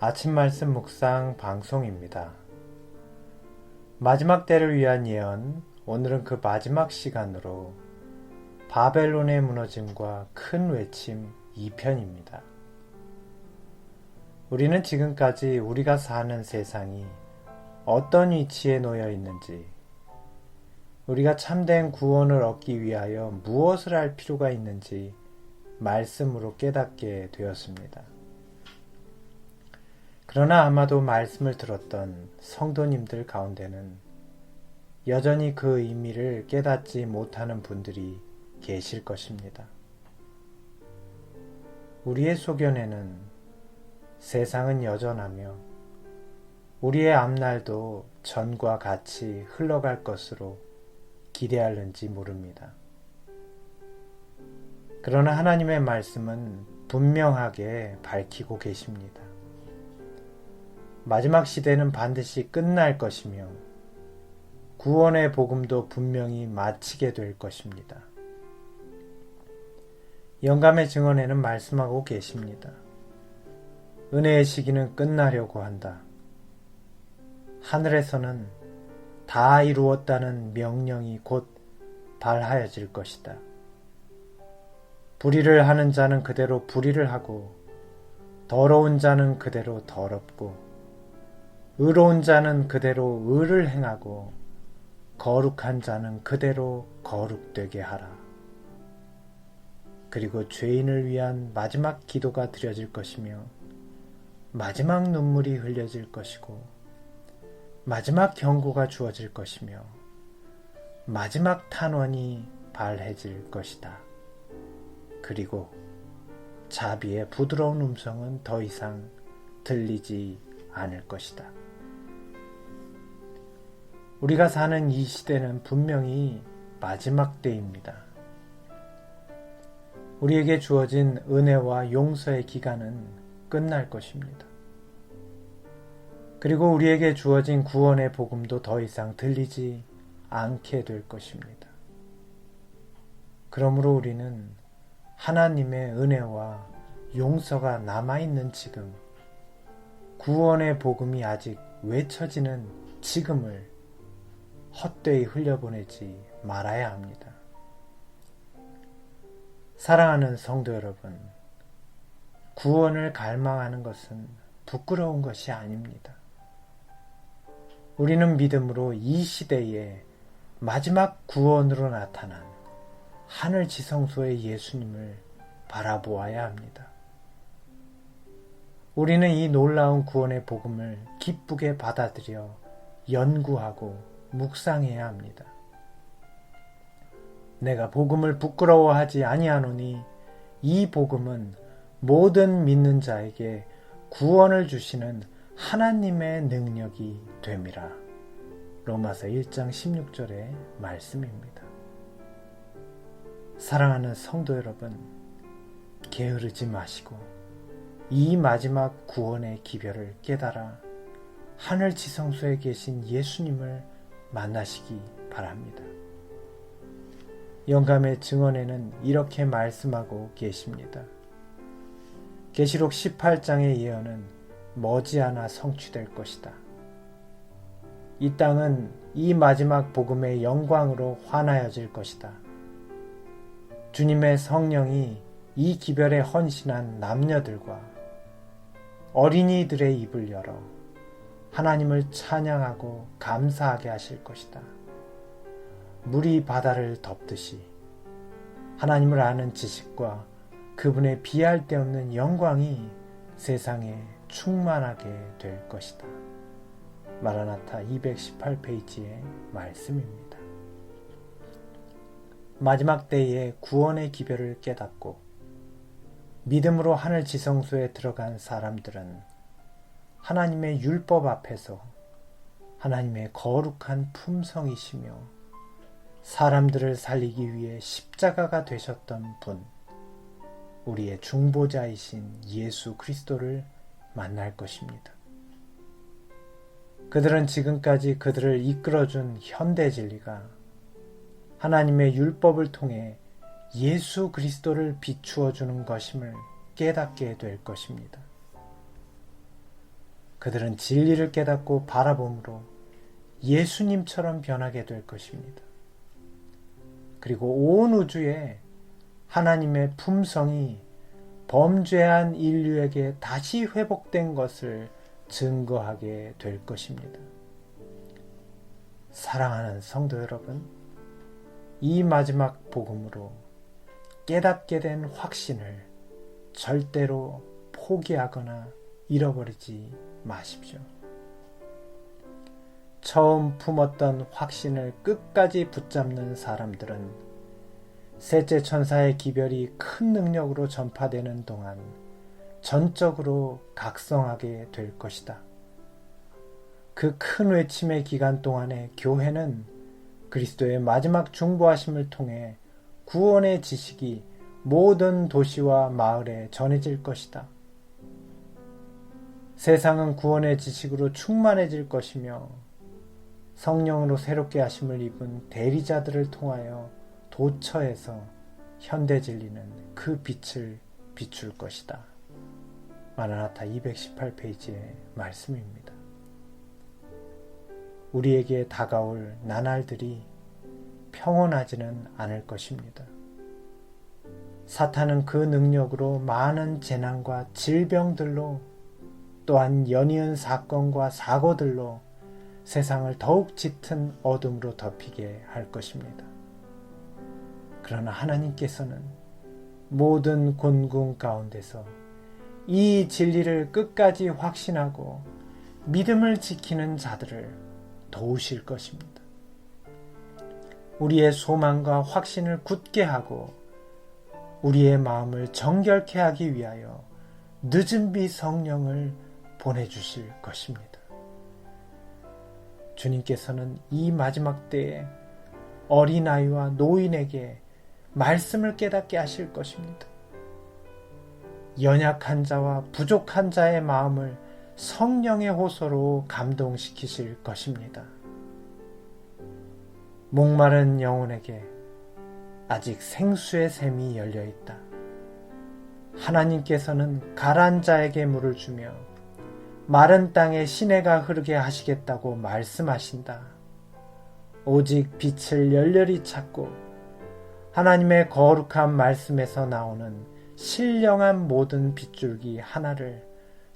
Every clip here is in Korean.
아침 말씀 묵상 방송입니다. 마지막 때를 위한 예언, 오늘은 그 마지막 시간으로 바벨론의 무너짐과 큰 외침 2편입니다. 우리는 지금까지 우리가 사는 세상이 어떤 위치에 놓여 있는지, 우리가 참된 구원을 얻기 위하여 무엇을 할 필요가 있는지 말씀으로 깨닫게 되었습니다. 그러나 아마도 말씀을 들었던 성도님들 가운데는 여전히 그 의미를 깨닫지 못하는 분들이 계실 것입니다. 우리의 소견에는 세상은 여전하며 우리의 앞날도 전과 같이 흘러갈 것으로 기대하는지 모릅니다. 그러나 하나님의 말씀은 분명하게 밝히고 계십니다. 마지막 시대는 반드시 끝날 것이며 구원의 복음도 분명히 마치게 될 것입니다. 영감의 증언에는 말씀하고 계십니다. 은혜의 시기는 끝나려고 한다. 하늘에서는 다 이루었다는 명령이 곧 발하여질 것이다. 불의를 하는 자는 그대로 불의를 하고 더러운 자는 그대로 더럽고 의로운 자는 그대로 의를 행하고 거룩한 자는 그대로 거룩되게 하라. 그리고 죄인을 위한 마지막 기도가 드려질 것이며 마지막 눈물이 흘려질 것이고 마지막 경고가 주어질 것이며 마지막 탄원이 발해질 것이다. 그리고 자비의 부드러운 음성은 더 이상 들리지 않을 것이다. 우리가 사는 이 시대는 분명히 마지막 때입니다. 우리에게 주어진 은혜와 용서의 기간은 끝날 것입니다. 그리고 우리에게 주어진 구원의 복음도 더 이상 들리지 않게 될 것입니다. 그러므로 우리는 하나님의 은혜와 용서가 남아있는 지금, 구원의 복음이 아직 외쳐지는 지금을 헛되이 흘려보내지 말아야 합니다. 사랑하는 성도 여러분, 구원을 갈망하는 것은 부끄러운 것이 아닙니다. 우리는 믿음으로 이 시대에 마지막 구원으로 나타난 하늘 지성소의 예수님을 바라보아야 합니다. 우리는 이 놀라운 구원의 복음을 기쁘게 받아들여 연구하고 묵상해야 합니다. 내가 복음을 부끄러워하지 아니하노니 이 복음은 모든 믿는 자에게 구원을 주시는 하나님의 능력이 됨이라. 로마서 1장 16절의 말씀입니다. 사랑하는 성도 여러분, 게으르지 마시고 이 마지막 구원의 기별을 깨달아 하늘 지성소에 계신 예수님을 만나시기 바랍니다. 영감의 증언에는 이렇게 말씀하고 계십니다. 계시록 18장의 예언은 머지않아 성취될 것이다. 이 땅은 이 마지막 복음의 영광으로 환하여질 것이다. 주님의 성령이 이 기별에 헌신한 남녀들과 어린이들의 입을 열어 하나님을 찬양하고 감사하게 하실 것이다. 물이 바다를 덮듯이 하나님을 아는 지식과 그분의 비할 데 없는 영광이 세상에 충만하게 될 것이다. 마라나타 218페이지의 말씀입니다. 마지막 때에 구원의 기별을 깨닫고 믿음으로 하늘 지성소에 들어간 사람들은 하나님의 율법 앞에서 하나님의 거룩한 품성이시며 사람들을 살리기 위해 십자가가 되셨던 분, 우리의 중보자이신 예수 그리스도를 만날 것입니다. 그들은 지금까지 그들을 이끌어준 현대 진리가 하나님의 율법을 통해 예수 그리스도를 비추어 주는 것임을 깨닫게 될 것입니다. 그들은 진리를 깨닫고 바라봄으로 예수님처럼 변하게 될 것입니다. 그리고 온 우주에 하나님의 품성이 범죄한 인류에게 다시 회복된 것을 증거하게 될 것입니다. 사랑하는 성도 여러분, 이 마지막 복음으로 깨닫게 된 확신을 절대로 포기하거나 잃어버리지 마십시오. 처음 품었던 확신을 끝까지 붙잡는 사람들은 셋째 천사의 기별이 큰 능력으로 전파되는 동안 전적으로 각성하게 될 것이다. 그 큰 외침의 기간 동안에 교회는 그리스도의 마지막 중보하심을 통해 구원의 지식이 모든 도시와 마을에 전해질 것이다. 세상은 구원의 지식으로 충만해질 것이며 성령으로 새롭게 하심을 입은 대리자들을 통하여 도처에서 현대진리는 그 빛을 비출 것이다. 마라나타 218페이지의 말씀입니다. 우리에게 다가올 나날들이 평온하지는 않을 것입니다. 사탄은 그 능력으로 많은 재난과 질병들로 또한 연이은 사건과 사고들로 세상을 더욱 짙은 어둠으로 덮이게 할 것입니다. 그러나 하나님께서는 모든 곤궁 가운데서 이 진리를 끝까지 확신하고 믿음을 지키는 자들을 도우실 것입니다. 우리의 소망과 확신을 굳게 하고 우리의 마음을 정결케 하기 위하여 늦은 비 성령을 보내주실 것입니다. 주님께서는 이 마지막 때에 어린아이와 노인에게 말씀을 깨닫게 하실 것입니다. 연약한 자와 부족한 자의 마음을 성령의 호소로 감동시키실 것입니다. 목마른 영혼에게 아직 생수의 샘이 열려 있다. 하나님께서는 가란 자에게 물을 주며 마른 땅에 시내가 흐르게 하시겠다고 말씀하신다. 오직 빛을 열렬히 찾고 하나님의 거룩한 말씀에서 나오는 신령한 모든 빗줄기 하나를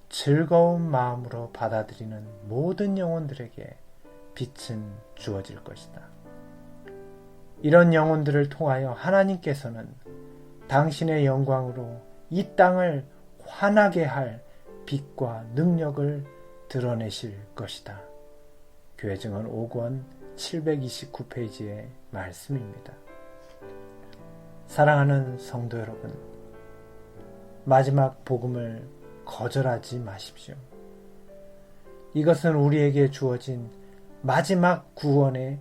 즐거운 마음으로 받아들이는 모든 영혼들에게 빛은 주어질 것이다. 이런 영혼들을 통하여 하나님께서는 당신의 영광으로 이 땅을 환하게 할 빛과 능력을 드러내실 것이다. 교회 증언 5권 729페이지의 말씀입니다. 사랑하는 성도 여러분, 마지막 복음을 거절하지 마십시오. 이것은 우리에게 주어진 마지막 구원의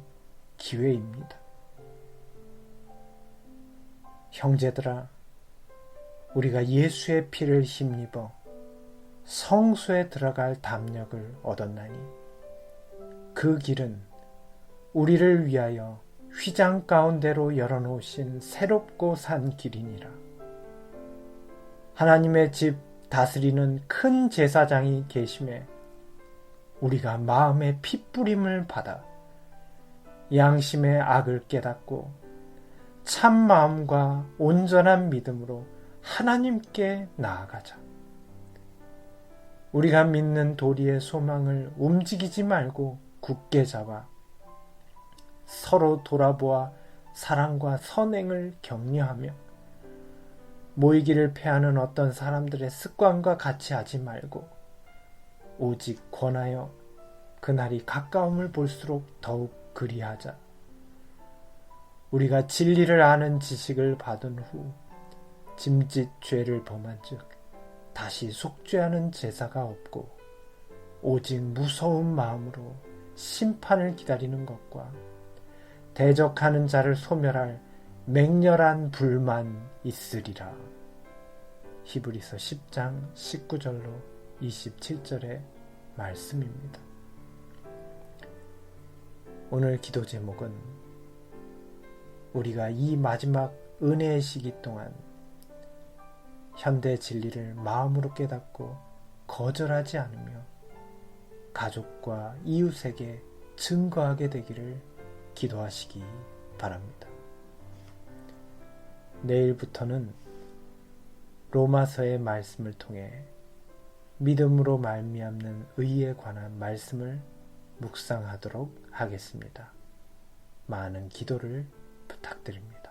기회입니다. 형제들아, 우리가 예수의 피를 힘입어 성소에 들어갈 담력을 얻었나니 그 길은 우리를 위하여 휘장 가운데로 열어놓으신 새롭고 산 길이니라. 하나님의 집 다스리는 큰 제사장이 계심에 우리가 마음의 핏부림을 받아 양심의 악을 깨닫고 참 마음과 온전한 믿음으로 하나님께 나아가자. 우리가 믿는 도리의 소망을 움직이지 말고 굳게 잡아 서로 돌아보아 사랑과 선행을 격려하며 모이기를 패하는 어떤 사람들의 습관과 같이 하지 말고 오직 권하여 그날이 가까움을 볼수록 더욱 그리하자. 우리가 진리를 아는 지식을 받은 후 짐짓 죄를 범한 즉 다시 속죄하는 제사가 없고 오직 무서운 마음으로 심판을 기다리는 것과 대적하는 자를 소멸할 맹렬한 불만 있으리라. 히브리서 10장 19절로 27절의 말씀입니다. 오늘 기도 제목은 우리가 이 마지막 은혜의 시기 동안 현대 진리를 마음으로 깨닫고 거절하지 않으며 가족과 이웃에게 증거하게 되기를 기도하시기 바랍니다. 내일부터는 로마서의 말씀을 통해 믿음으로 말미암는 의에 관한 말씀을 묵상하도록 하겠습니다. 많은 기도를 부탁드립니다.